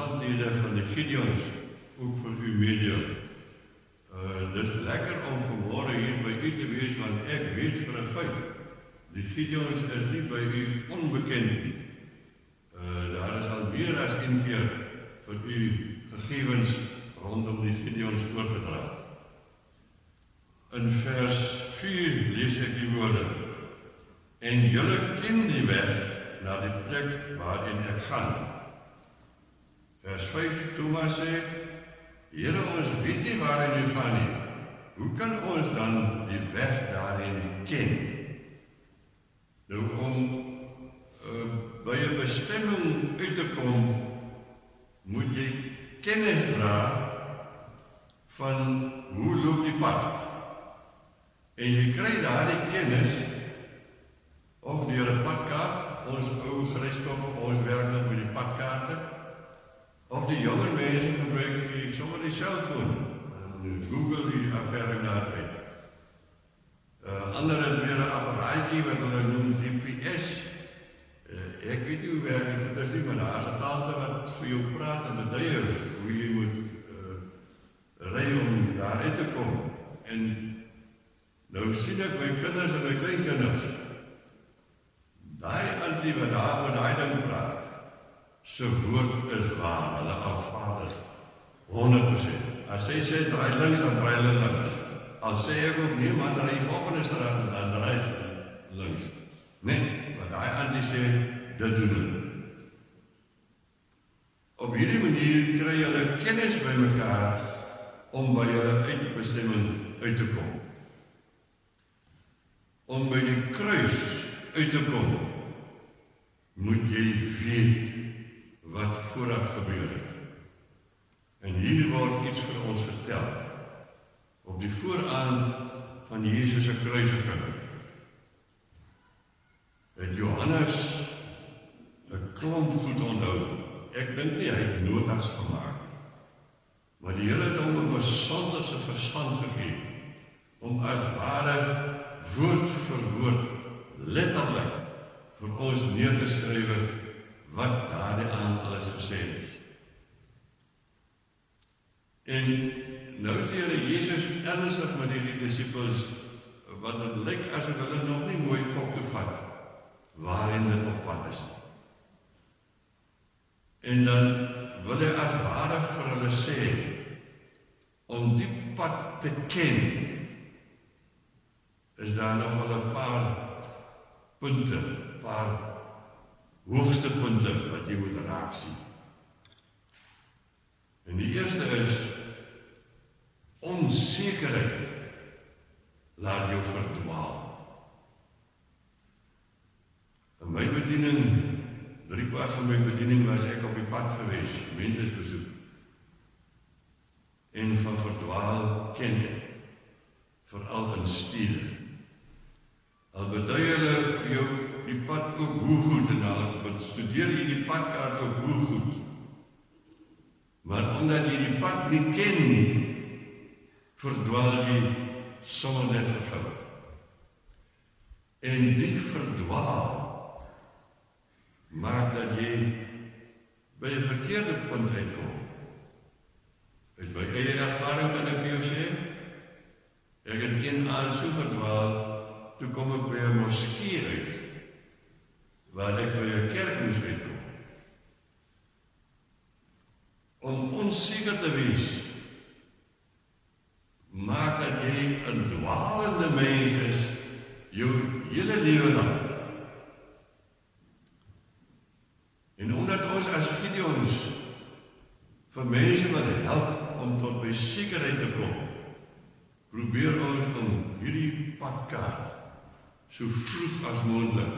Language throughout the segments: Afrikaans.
omstandighede van die Gideons ook vir u meedeel. Dit is lekker om vanmôre hier by u te wees, want ek weet vir 'n feit, die Gideons is nie by u onbekend nie. Daar is al meer as een keer vir u gegevens rondom die Gideons oorgedra. In vers 4 lees ek die woorde: En julle ken die weg na die plek waarin ek gaan. Vers 5, Thomas sê: Here, ons weet nie waarin u gaan nie. Hoe kan ons dan die weg daarin ken? Nou, om by 'n bestemming uit te kom, moet jy kennis dra van hoe loop die pad. En jy kry daardie kennis of deur 'n padkaart, ons ou gryskop, ons werk nog met die padkaarte, of die jonger mense gebruik sommer die selfoon, Google die affære daar uit. Ander het weer 'n apparaatjie wat hulle noem GPS. Ek weet nie hoe werk dit is nie, maar daar is 'n tante wat vir jou praat en beduie hoe jy moet ry om daar uit te kom. En nou sien ek my kinders en my kleinkinders, daai antie wat daar met daai ding praat, se woord is waar, hulle aanvaar dit 100%. As sy sê draai links, dan draai hulle links. Al sê ek ook nee, maar draai volgende straat en dan draai links. Nee, wat daai antie sê, dit doen hulle. Op hierdie manier kry hulle kennis by mekaar om by hulle uitbestemming uit te kom. Om by die kruis uit te kom, moet jy weet wat vooraf gebeur het. En hier word iets vir ons vertel. Op die vooraand van Jesus se kruisiging het Johannes 'n klomp goed onthou. Ek dink nie hy het notas gemaak, maar die Here het hom 'n besonderse verstand gegee om as ware woord vir woord letterlik vir ons neer te skryf wat daardie aand alles gesê is. En nou is die Here Jesus ernstig met die disippels, wat dit lyk asof hulle nog nie mooi kop toe vat waarin dit op pad is. En dan wil hy as ware vir hulle sê, om die pad te ken, is daar nog wel 'n paar punte, 'n paar hoogste punte wat jy moet raak sien. En die eerste is, onsekerheid laat jou verdwaal. In my bediening, 3/4 van my bediening was ek op die pad gewees, mensbesoek. En van verdwaal ken ek, veral in stede. Al beduie hulle vir jou die pad ook hoe goed, en al studeer jy die padkaart ook hoe goed. Maar omdat jy die pad nie ken nie, verdwaal jy sommer net vir gou. En die verdwaal maak dat jy by 'n verkeerde punt uitkom. Uit my eie ervaring kan ek vir jou sê, ek het een aand so verdwaal, toe kom ek by 'n moskee uit, waar ek by 'n kerk moes uitkom. Om onseker te wees, maak dat jy 'n dwaalende mens is, jou hele lewe lang. En omdat ons as Gideons vir mense wil help om tot by sekerheid te kom, probeer ons om hierdie padkaart so vroeg as moontlik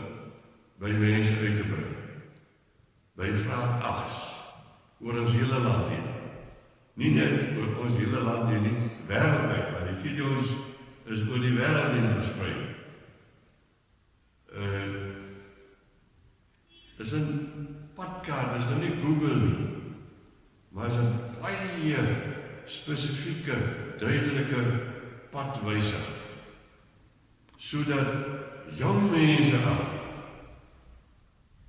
by mense uit te bring. By graad 8 oor ons hele land heen. Nie net oor ons hele land heen, nie wêreldwyd, maar die Gideons is oor die wêreld heen versprei. Dis 'n padkaart, dis nou nie Google nie, maar is 'n baie spesifieke, duidelike padwyser, sodat jong mense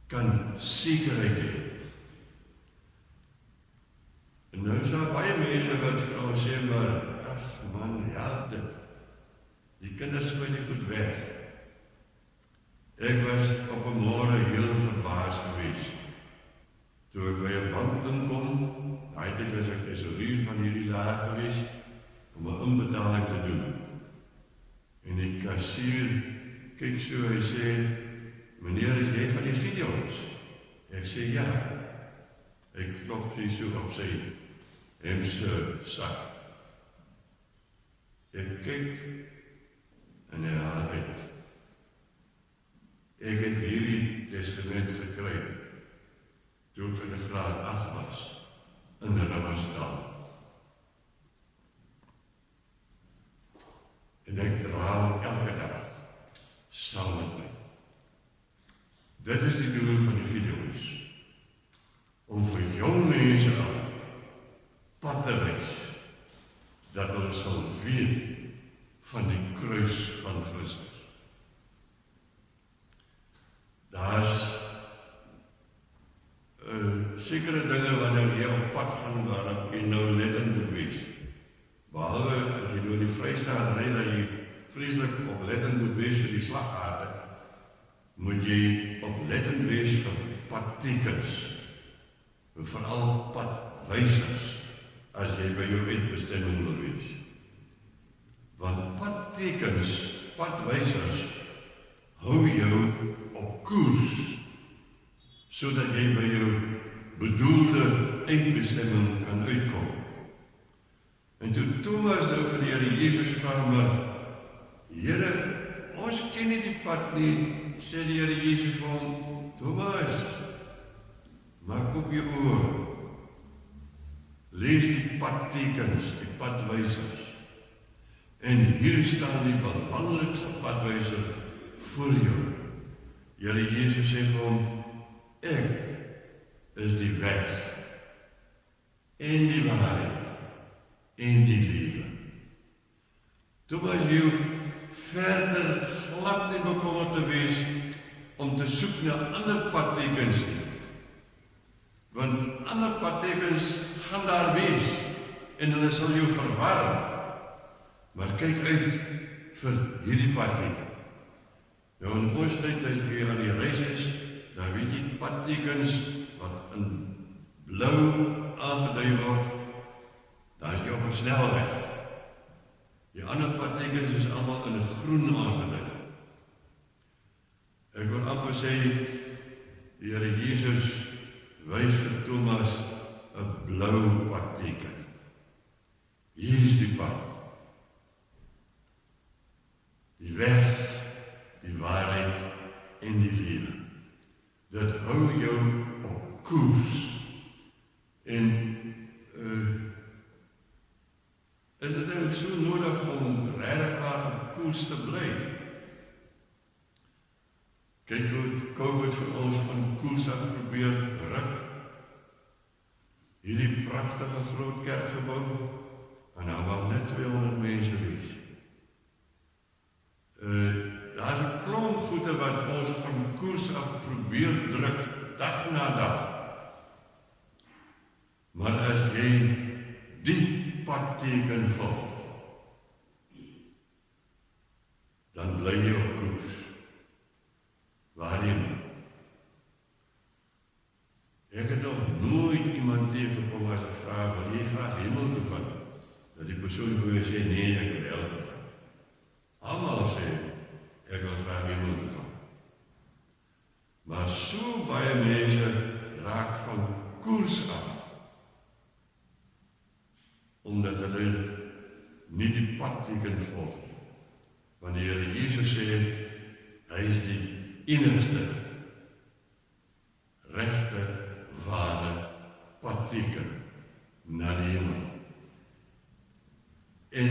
kan sekerheid hê. En nou is daar baie mense wat vir ons sê, maar, ag man, help dit. Die kinders moet nie goed weg. Ek was op 'n môre heel verbaas geweest. Toe ek by 'n bank inkom, daai tyd was ek tesourier van hierdie laag geweest, om 'n inbetaling te doen. En die kassier kyk so, hy sê, meneer, is jy van die Gideons? Ek sê, ja. Hy klop so op sy hemse sak. Ek kyk, en hy haal uit. Ek het hierdie testament gekry, toe ek in graad 8 was, in Riviersdal. En ek dra hom elke dag saam met my. Dit is die doel van die Gideons, om vir jong mense al pad te wys, dat hulle sal weet van die kruis van Christus. Daar's sekere dinge wanneer jy op pad gaan waar jy nou lettend moet wees. Behalwe as jy door die Vrystaat ry, dat jy vreeslik oplettend moet wees vir die slaggate, moet jy oplettend wees vir padtekens, en veral padwysers, as jy by jou eindbestemming wil wees. Want padtekens, padwysers, hou jou op koers, sodat jy by jou bedoelde eindbestemming kan uitkom. En toe Thomas nou vir die Here Jesus vra, maar Here, ons ken nie die pad nie, sê die Here Jesus vir hom, Thomas, maak op jou oë, lees die padtekens, die padwysers, en hier staan die belangrikste padwyser voor jou. Here Jesus sê vir hom, ek is die weg, en die waarheid, en die lewe. Thomas, jy hoef verder glad nie bekommerd te wees om te soek na ander padtekens nie. Want ander padtekens gaan daar wees en hulle sal jou verwar. Maar kyk uit vir hierdie padteken. Nou in ons tyd as jy aan die reis is, dan weet jy padtekens wat in blou aangedui word, dan is jy op 'n snelweg. Die ander padtekens is almal in groen aangedui. Ek wil amper sê, die Here Jesus wys vir Thomas 'n blou padteken. Hier is die pad. Die weg, die waarheid en die lewe. Dit hou jou op koers. En is dit eintlik so nodig om regtig op koers te bly? Kyk hoe COVID vir ons van koers af probeer ruk. Hierdie pragtige groot kerkgebou, en daar mag net 200 mense wees. Daar is 'n klomp goede wat ons van koers af probeer druk, dag na dag. Maar as jy die padteken volg, dan bly jy op koers. Waarheen? Ek het nog nooit iemand tegengekom as ek vra, wil jy graag hemel toe gaan? Dat die persoon vir my sê, nee, ek wil hel toe gaan. Almal sê, ek wil graag hemel toe gaan. Maar so baie mense raak van koers af, omdat hulle nie die padteken volg. Want die Here Jesus sê, hy is die enigste, regte, ware padteken na die hemel. En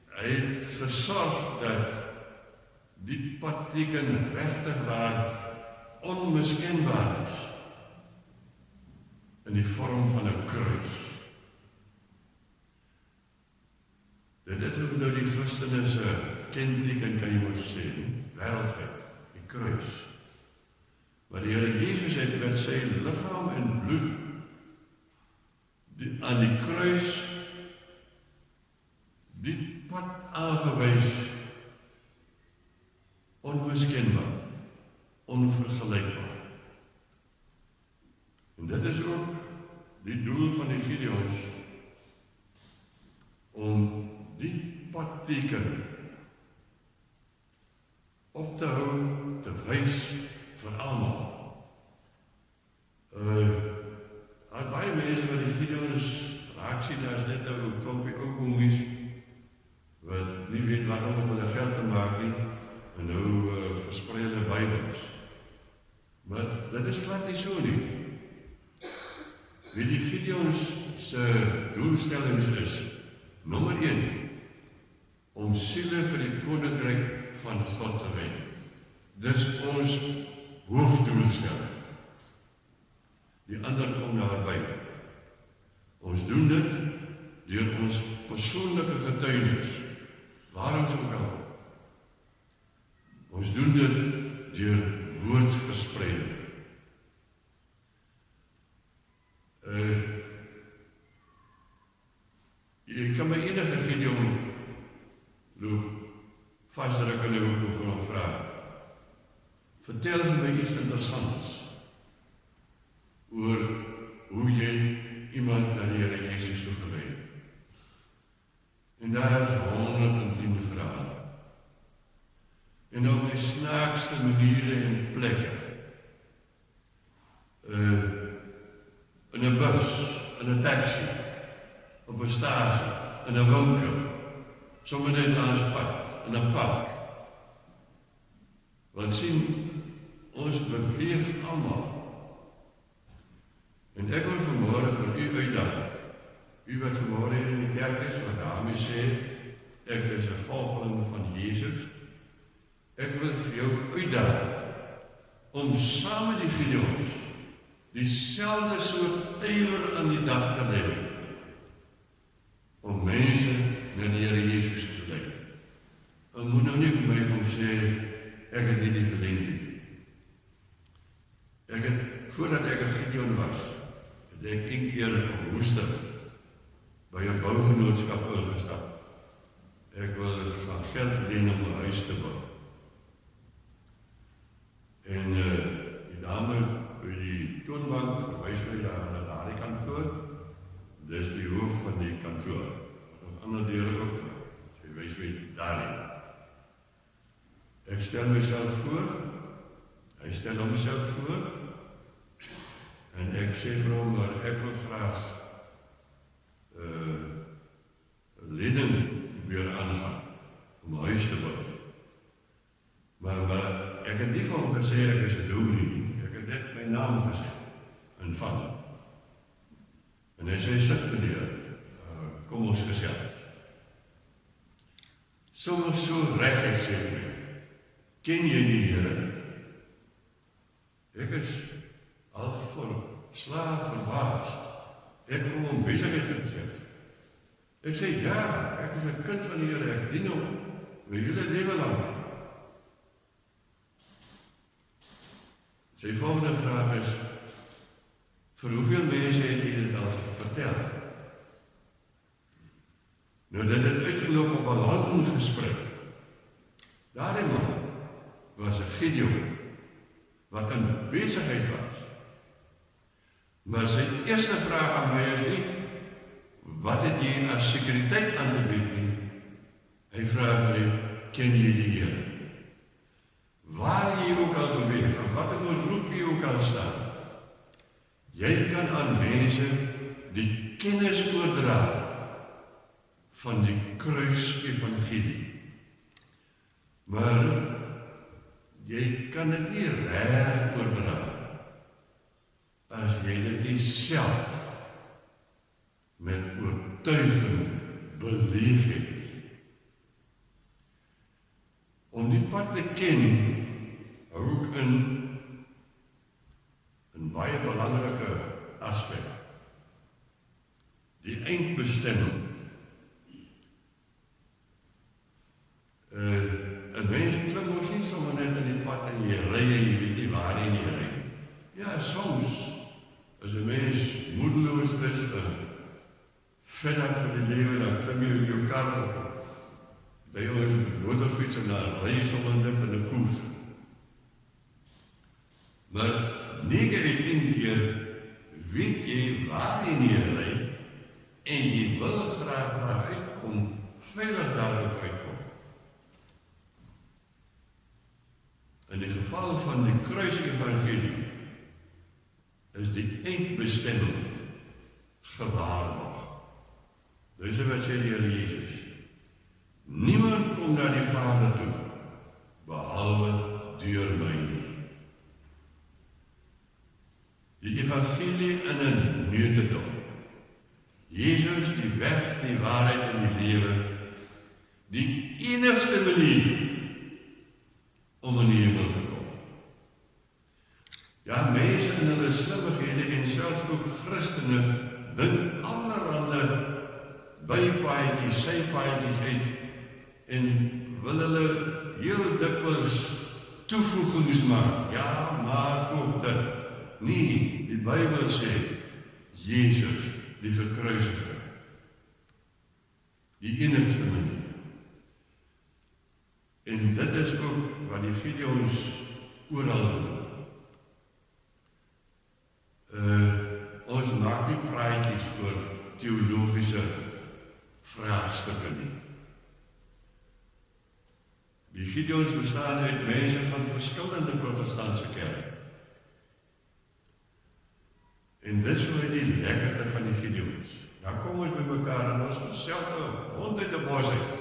hy het gesorg dat die padteken regtig waar onmiskenbaar is, in die vorm van 'n kruis. Dit is ook nou die Christene se kenteken, kan jy mos sê, wêreldwyd, die kruis. Maar die Here Jesus het met sy liggaam en bloed aan die kruis die pad aangewys, onmiskenbaar, onvergelykbaar. En dit is ook die doel van die Gideons, om die padteken op te hou, te wys vir almal. Baie mense wat die Gideons raak sien, daar is net 'n klompie ou oomies wat nie weet wat om met hulle geld te maak nie, en nou versprei hulle Bybels. Maar dit is glad nie so nie. Wie die Gideons se doelstellings is, nommer 1, om siele vir die koninkryk van God te wen. Dis ons hoofdoelstelling. Die ander kom daarby. Ons doen dit deur ons persoonlike getuienis, waar ons ook al. Ons doen dit deur woordverspreiding. Jy kan by enige Gideon loop, vasdruk in die hoek of hom vra, vertel vir my iets interessants oor hoe jy iemand na die Here Jesus toe gelei het. En daar is 110 vrae. En op die snaakste maniere en plekke. In 'n bus, in 'n taxi, op 'n stasie, in 'n winkel, sommer net langs pad, in 'n park. Want sien, ons beweeg almal. En ek wil vanmôre vir u uitdaag, u wat vanmôre hier in die kerk is, wat daarmee sê, ek is 'n volgeling van Jesus, ek wil vir jou uitdaag, om saam met die Gideons, dieselfde soort ywer aan die dag te lê, om mense na die Here Jesus te lei. En moet nou nie vir my kom sê, ek het nie die gedoen. Ek het, voordat ek 'n Gideon was, het ek een keer op Woester by 'n bougenootskap ingestap. Ek wil gaan geld leen om 'n huis te bou. En die dame by die toonbank verwys my daar na daardie kantoor. Dis die hoof van die kantoor. Nog ander dele ook. Sy wys my daarin. Ek stel myself voor, hy stel homself voor, en ek sê vir hom, maar ek wil graag lening weer aangaan, om 'n huis te bou. Maar ek het nie vir hom gesê, ek is 'n dominee nie. Ek het net my naam gesê, en van. En hy sê, sit meneer, kom ons gesels. Soms so reg, ek sê my, ken jy die Here? Ek is al verslaaf verbaas. Ek kom om besigheid te sê. Ek sê, ja, ek is 'n kind van die Here, ek dien hom, my hele lewe lang. Sy volgende vraag is, vir hoeveel mense het jy dit al vertel? Nou, dit het uitgeloop op 'n lang gesprek. Daardie man was 'n Gideon, wat in besigheid was. Maar sy eerste vraag aan my is nie, wat het jy as sekuriteit aan te bied nie? Hy vra my, ken jy die Here? Waar jy ook al beweeg, en wat ek beroep jy ook al staan, jy kan aan mense die kennis oordra van die kruis-evangelie. Maar jy kan dit nie reg oordra as jy dit nie self met oortuiging beleef het. Om die pad te ken, hou ook in baie belangrike aspek. Die eindbestemming. 'n mens klim mos nie sommer net in die pad en jy ry en jy weet nie waar jy ry. Ja, soms, as 'n mens moedeloos is, klim jy in jou kar of by ons motorfiets en dan ry jy sommer net in 'n koers. Maar 9 uit 10 keer weet jy waar jy neerry en jy wil graag daar uitkom, veilig daar ook uitkom. In die geval van die kruisevangelie is die eindbestemming gewaarborg. Dis wat sê die Here Jesus. Niemand kom na die Vader toe, behalwe deur my nie. Die evangelie in 'n neutedop. Jesus, die weg, die waarheid en die lewe, die enigste manier om in die hemel te kom. Ja, mense in hulle slimmighede en selfs ook Christene dink allerhande bypaadjies, sypaadjies uit en wil hulle heel dikwels toevoegings maak. Ja, maar ook dit. Nee, die Bybel sê, Jesus, die gekruisigde, die enigste manier. En dit is ook wat die Gideons oral doen. Ons maak nie praatjies oor teologiese vraagstukke nie. Die Gideons bestaan uit mense van verskillende protestantse kerke. En dis vir die lekkerte van die Gideons. Dan kom ons by mekaar en ons gesels rond uit die bos uit.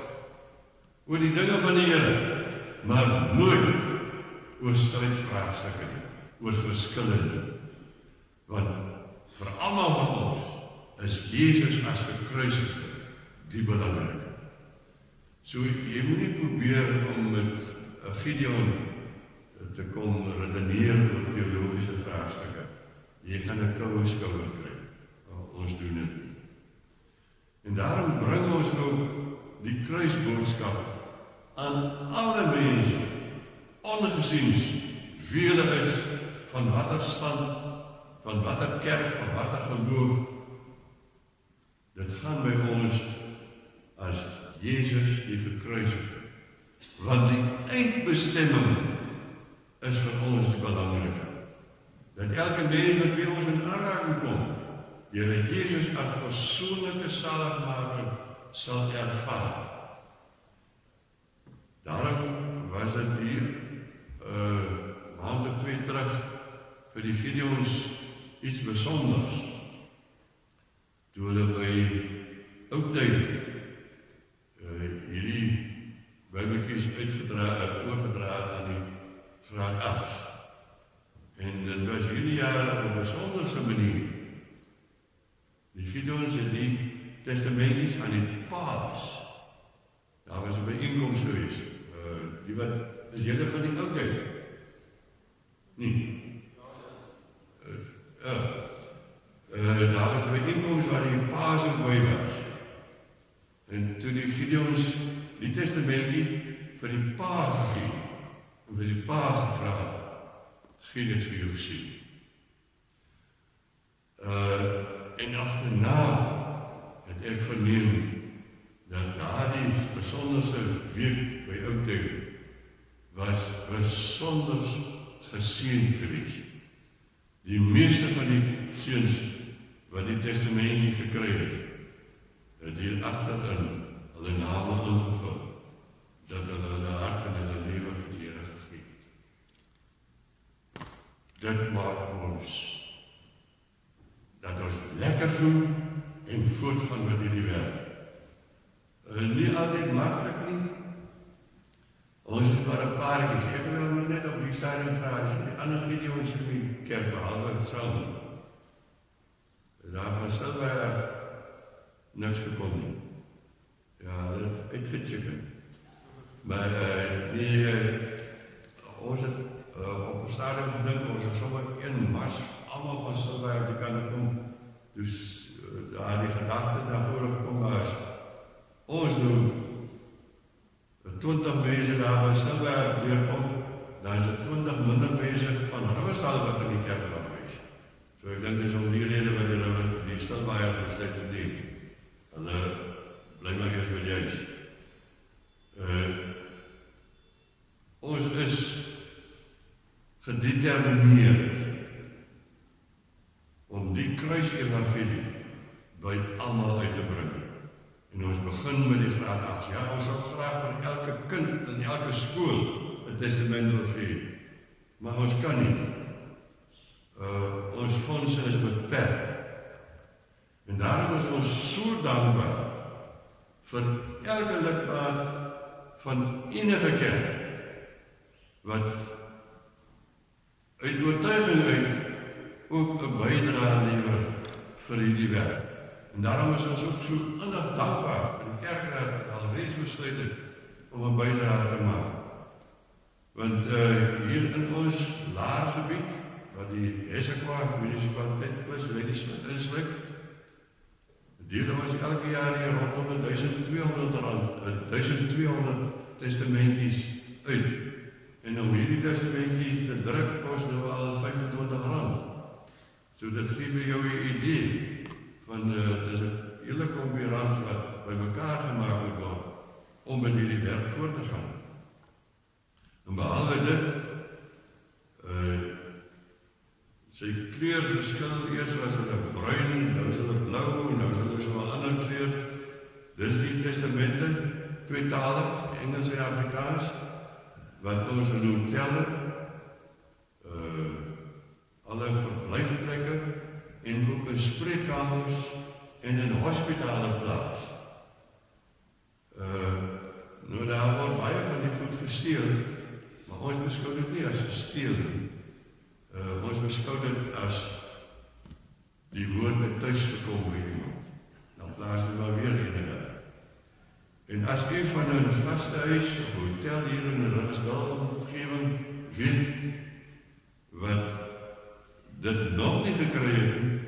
Oor die dinge van die Here, maar nooit oor strydvraagstukke nie, oor verskille nie. Want vir almal van ons is Jesus as gekruisigde die belangrike. So jy moet nie probeer om met Gideon te kom redeneer oor teologiese vraagstukke. Jy gaan 'n koue skouer kry. Ons doen dit nie. En daarom bring ons ook die kruisboodskap aan alle mense, ongesiens wie hulle is, van watter stand, van watter kerk, van watter geloof. Dit gaan by ons as Jesus die gekruisigde. Want die eindbestemming is vir ons die belangrike. Dat elke mens met wie ons in aanraking kom, die Here Jesus as persoonlike saligmaker sal ervaar. Daarom was dit hier maand of 2 terug vir die Gideons iets besonders. Toe hulle by Oudtshoorn hierdie Bybeltjies oorgedra aan die graad 8. En dit was hierdie jaar op 'n besonderse manier. Die Gideons het die testamentjies aan die paas. Daar was 'n byeenkoms geweest. Die wat is julle van die Oudtshoorn? Nee. Daar was 'n byeenkoms waar die paas by was. En toe die Gideons die testamentjie vir die pa gegee en vir die pa gevra, gee dit vir jou sien. En agterna het ek verneem dat daardie besonderse week by Oudtshoorn was besonders geseënd geweest. Die meeste van die seuns wat die testamentjie gekry het hier agterin hulle name ingevul, dat hulle hart en hulle lewe vir die Here gegee het. Dit maak ons dat ons lekker voel en voortgaan met hierdie werk. Nie altyd maklik nie. Ons is maar 'n paartjies. Ek wil nou net op die stadium vra, is die ander Gideons in die kerk behalwe Salmon? Daar van Silberg niks gekom nie. Ja, dit het uitgechicken. Maar ons het op 'n stadium gedink, ons het sommer een mars, almal van Silberg die kant kom. Dus daar die gedagte na vore gekom was, ons nou 20 mense daar van Silberg deurkom, dan is het 20 minder mense van Riverstal wat in die kerk gewees. So ek dink dis om die rede wat die Stilbaaiers besluit te doen. Hulle bly gedetermineerd om die kruisevangelie by almal uit te bring. En ons begin met die graad 8. Ja, ons sal graag vir elke kind in elke skool 'n testament wil gee, maar ons kan nie. Ons fondse is beperk. En daarom is ons so dankbaar vir elke lidmaat van enige kerk wat uit oortuiging uit ook 'n bydrae lewer vir hierdie werk. En daarom is ons ook so innig dankbaar vir die kerkraad wat alreeds besluit het om 'n bydrae te maak. Want hier in ons laargebied, wat die Hessequa munisipaliteit plus Ladysmith insluit, deel ons elke jaar hier rondom R1200 testamentjies uit. En om hierdie testamentjie te druk kos nou al R25. So dit gee vir jou 'n idee van dis 'n hele klompie rand wat bymekaar gemaak moet word om met hierdie werk voort te gaan. En behalwe dit, sy kleur verskil, eers was hulle bruin, nou is hulle blou, nou is hulle so 'n ander kleur. Dis die testamente, tweetalig, Engels en Afrikaans, wat ons in hotelle, alle verblyfplekke en ook in spreekkamers en in hospitale plaas. Nou daar word baie van die goed gesteel, maar ons beskou dit nie as gesteel nie. Ons beskou dit as die woord het thuis gekom by iemand. Dan plaas jy maar weer in daar. En as u van 'n gastehuis of hotel hier in 'n Riksdal-omgewing weet wat dit nog nie gekry het nie,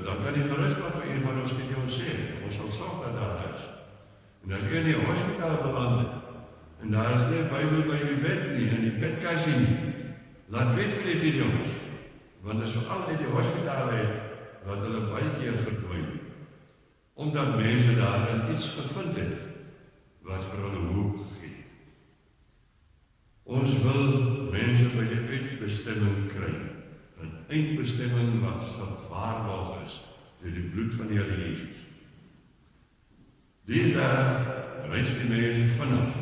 dan kan jy gerus maar vir een van ons video's sê. Ons sal sorg dat daar is. En as jy in die hospitaal beland het, en daar is nie 'n Bybel by die bed nie, in die bedkassie nie, laat weet vir die video's, want dit is veral uit die hospitaal uit wat hulle baie keer verdwyn, omdat mense daarin iets gevind het wat vir hulle hoop gee. Ons wil mense by die uitbestemming kry, 'n eindbestemming wat gewaarborg is deur die bloed van die Here Jesus. Deesdae reis die mense vinnig,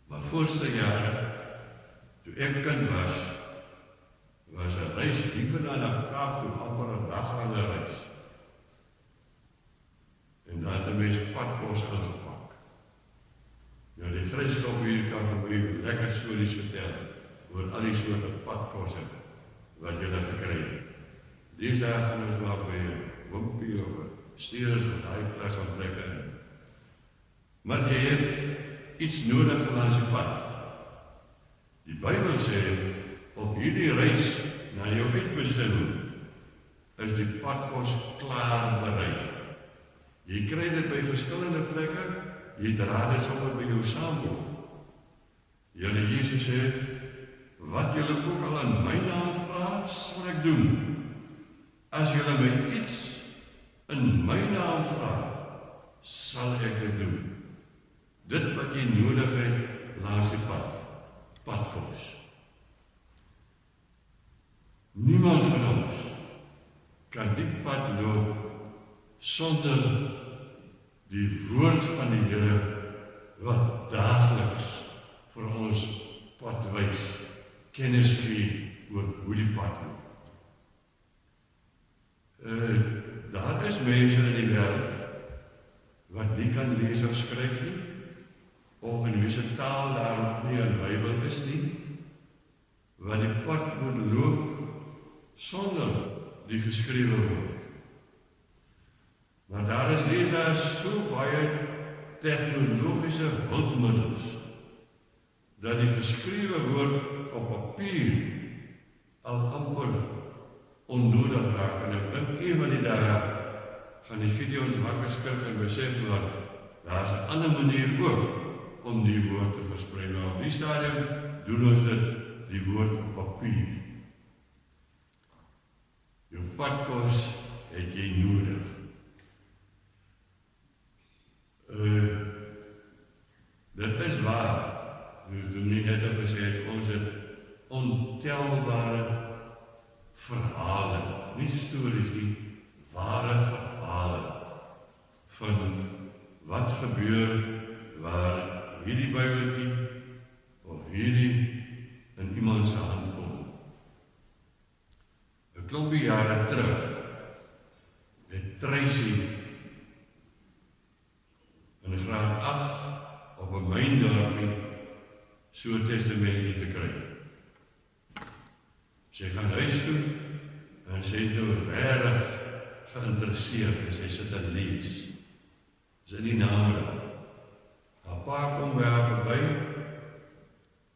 maar voorste jare, toe ek kind was 'n reis hier na Kaap toe amper 'n daglange reis. En daar het 'n mens padkos ingepak. Nou die Christop hier kan vir my lekker stories vertel oor al die soorte padkosse wat jy dan gekry het. Deesdae gaan ons maar by 'n wimpie of 'n Steers of daai plek aan plekke in. Maar jy het iets nodig langs die pad. Die Bybel sê, op hierdie reis na jou uitbestemming is die padkos klaar berei. Jy kry dit by verskillende plekke, jy dra dit sommer by jou saam ook. Here Jesus sê, wat julle ook al in my naam vra, sal ek doen. As julle my iets in my naam vra, sal ek dit doen. Dit wat jy nodig het langs die pad, padkos. Niemand van ons kan die pad loop sonder die woord van die Here wat daagliks vir ons pad wys, kennis gee oor hoe die pad loop. Daar is mense in die wêreld wat nie kan lees of skryf nie, of in wie se taal daar nie 'n Bybel is nie, wat die pad moet loop sonder die geskrewe woord. Maar daar is deesdae so baie tegnologiese hulpmiddels dat die geskrewe woord op papier al amper onnodig raak. En ek dink een van die dae gaan die Gideons wakker skrik en besef maar daar is 'n ander manier ook om die woord te versprei. Maar op die stadium doen ons dit die woord op papier. Jou padkos het jy nodig. Dit is waar. Dus doen nie net op gesê, ons het nie stories nie, ware verhale van wat gebeur waar hierdie Bybeltjie of hierdie in iemand se hand kom. 'n Klompie jare terug het Tracy in graad 8 op 'n myndorpie so 'n testamentjie te kry. Sy gaan huis toe en sy is nou regtig geïnteresseerd en sy sit en lees. Sy in die namiddag. Haar pa kom by haar verby.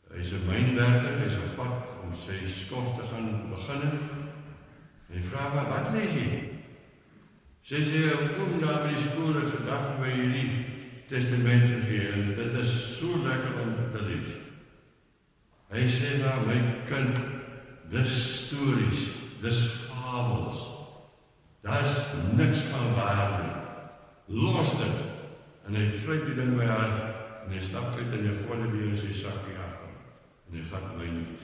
Hy is 'n mynwerker, hy is op pad om sy skof te gaan begin. Hy vra haar, wat lees jy? Sy sê, oom daar by die skool het vandag by hierdie testament gegee en dit is so lekker om te lees. Hy sê vir my kind, dis stories, dis fabels. Daar is niks van waar nie. Los dit. En hy gryp die ding by haar en hy stap uit en hy gooi dit weer in sy sakkie agter. En hy gaan myn toe.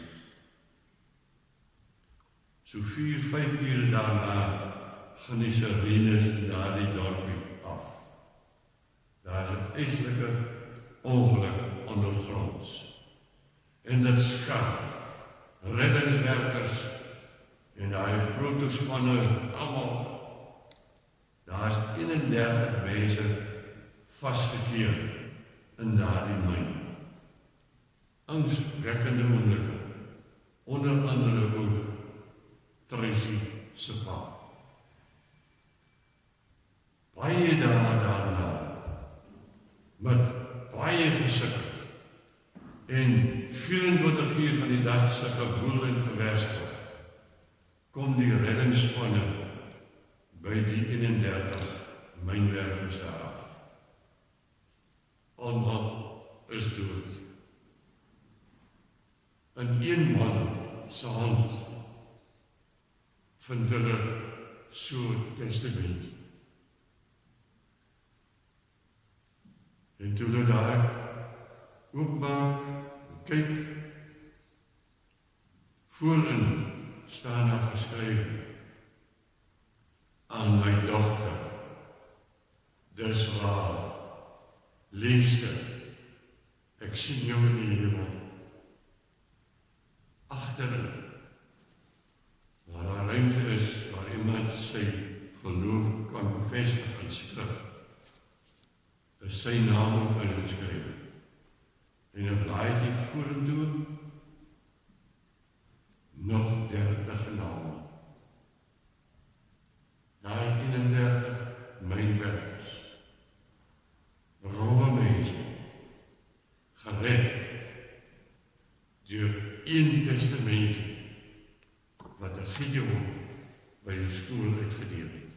So 4-5 ure daarna gaan die sirenes in daardie dorpie af. Daar is 'n eislike ongeluk ondergronds. En dit skat reddingswerkers en daai protospanne almal. Daar is 31 mense vasgekeer in daardie myn. Angswekkende oomblikke, onder andere ook Tracy se pa. Baie daarna, met baie gesukkel en 24 uur van die dag se gewoel en gewerkstel, kom die reddingsspanne by die 31 mynwerkers af. Almal is dood. In een man se hand vind hulle so 'n testament. En toe hulle daar oopmaak, kyk, voorin staan daar geskryf, aan my dogter, dis waar, lees dit, ek sien jou in die hemel, agterin, waar daar ruimte is, waar iemand sy geloof kan bevestig in skrif, is sy naam ook ingeskryf, en op daai vorentoe, nog 30 name. Daai 31 mynwerkers, rowwe mense, gered deur een testament wat 'n Gideon by die skool uitgedeel het.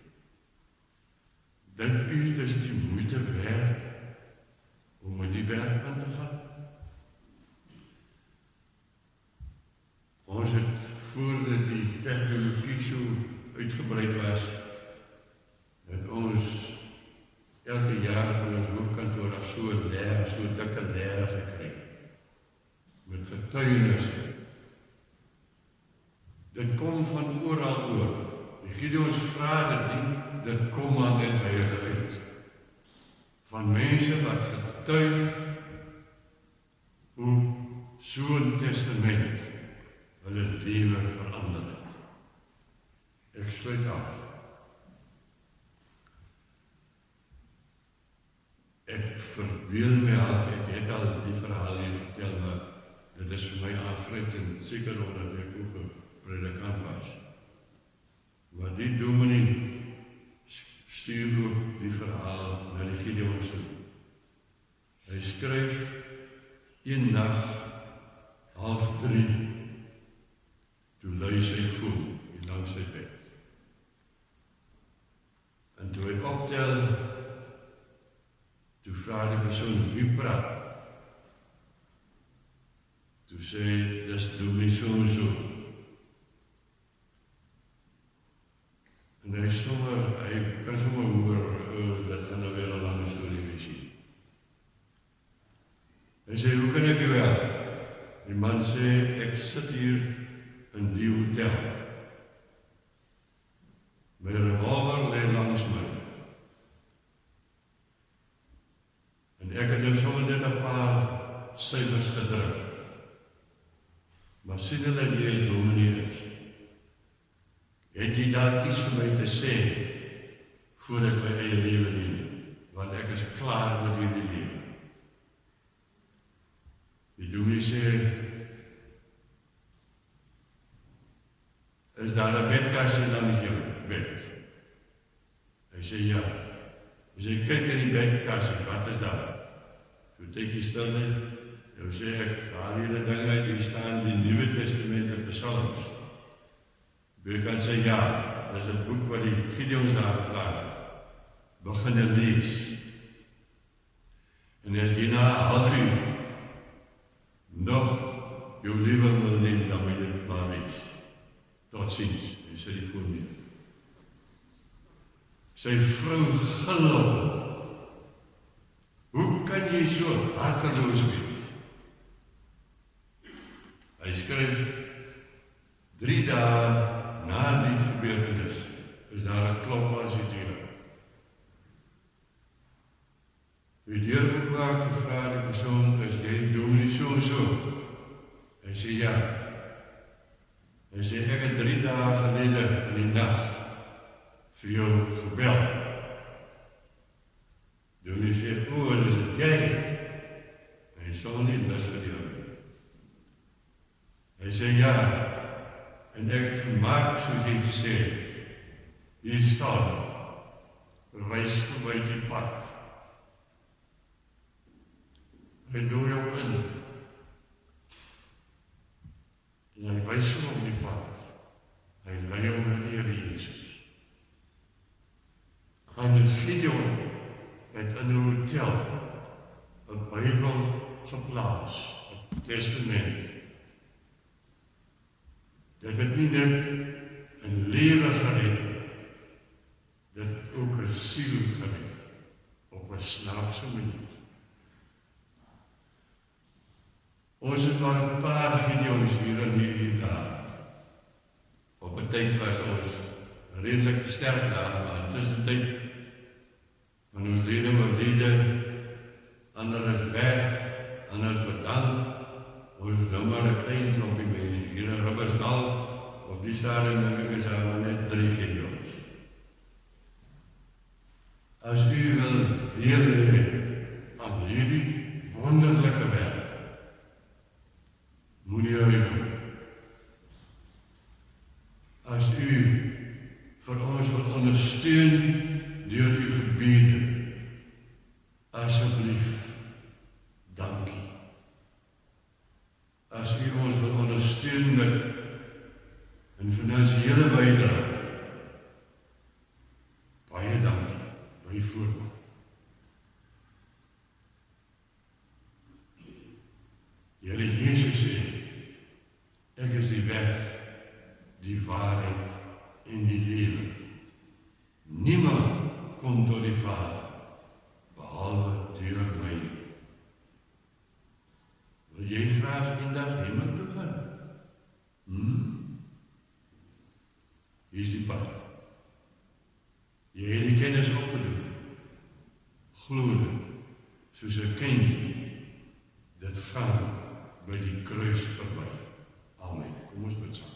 Dink u dis die moeite werd om met die werk aan te gaan? Ons het voordat die tegnologie so uitgebreid was, het ons elke jaar van ons hoofkantoor af so 'n leer, so 'n dikke leer gekry, met getuienisse. Dit kom van oral oor. Die Gideons vra dit nie, dit kom maar net by hulle uit. Van mense wat getuig hoe so 'n testament hulle lewe verander het. Ek sluit af. Ek verbeel my af, ek het al die verhaal hier vertel, maar dit is vir my aangrypend, seker omdat ek ook 'n predikant was. Maar die dominee stuur ook die verhaal na die Gideons toe. Hy skryf een nag, 2:30, toe lui sy voel hier langs sy bed. En toe hy optel, toe vra die persoon, wie praat? Toe sê hy, dis dominee so en so. En hy kan sommer hoor, dat gaan nou weer 'n lang storie wees hier. Hy sê, hoe kan ek u help? Die man sê, ek sit hier in die hotel. daar iets vir my te sê voor ek my eie lewe neem, want ek is klaar met hierdie lewe. Die dominee sê, is daar 'n bedkas dan in jou bed? Hy sê ja. Hy sê, kyk in die bedkas, wat is daar? So tydjie stil net, nou sê ek, haal hierdie ding uit, hier staan die Nuwe Testament en Psalms. Jy kan sê ja, dit is 'n boek wat die Gideons daar geplaas het. Begin lees. En as jy na 'n halfuur nog jou lewe wil neem, dan moet jy dit maar lees. Totsiens, jy sê die voorneem. Sy vrou gillop. Hoe kan jy so harteloos wees? Hy skryf 3 dae na die gebeurtenis is daar 'n klop aan sy deur. Wie deur maak te vra die persoon, is jy dominee so? Hy sê ja. Hy sê ek het 3 dae gelede in die nag vir jou gebel. Dominee sê, dis dit jy? Hy sal nie lus vir jou. Hy sê ja. En ek het gemaak soos jy gesê het. Hier staan, wys vir my die pad. Hy doe jou in. En hy wys vir hom die pad. Hy lei hom na die Here Jesus. En Gideon het in 'n hotel 'n Bybel geplaas, 'n testament. Dit het nie net 'n lewe gered, dit het ook 'n siel gered, op 'n snaakse manier. Ons het maar 'n paar Gideons hier in hierdie dae. Op 'n tyd was ons redelik sterk daar, maar intussen tyd van ons lede oorlede, ander is weg, ander is bedank. Ons is nou maar 'n klein klompie mense. Hier in Ribbersdal, op die stadium is daar net 3 Gideons. As u wil deel hê aan hierdie wonderlike werk, moenie huiwer. As u vir ons wil ondersteun deur uw gebede, asseblief, dankie. As u ons wil ondersteun met 'n finansiële bydrae, baie dankie, byvoorbeeld. Die Here Jesus sê, ek is die weg, die waarheid en die lewe. Niemand kom tot die Vader, behalwe deur my. Wil jy graag vandag hemel toe gaan? Hier is die pad. Jy het die kennis opgedoen. Glo dit, soos 'n kindjie. Dit gaan by die kruis verby. Amen. Kom ons bid saam.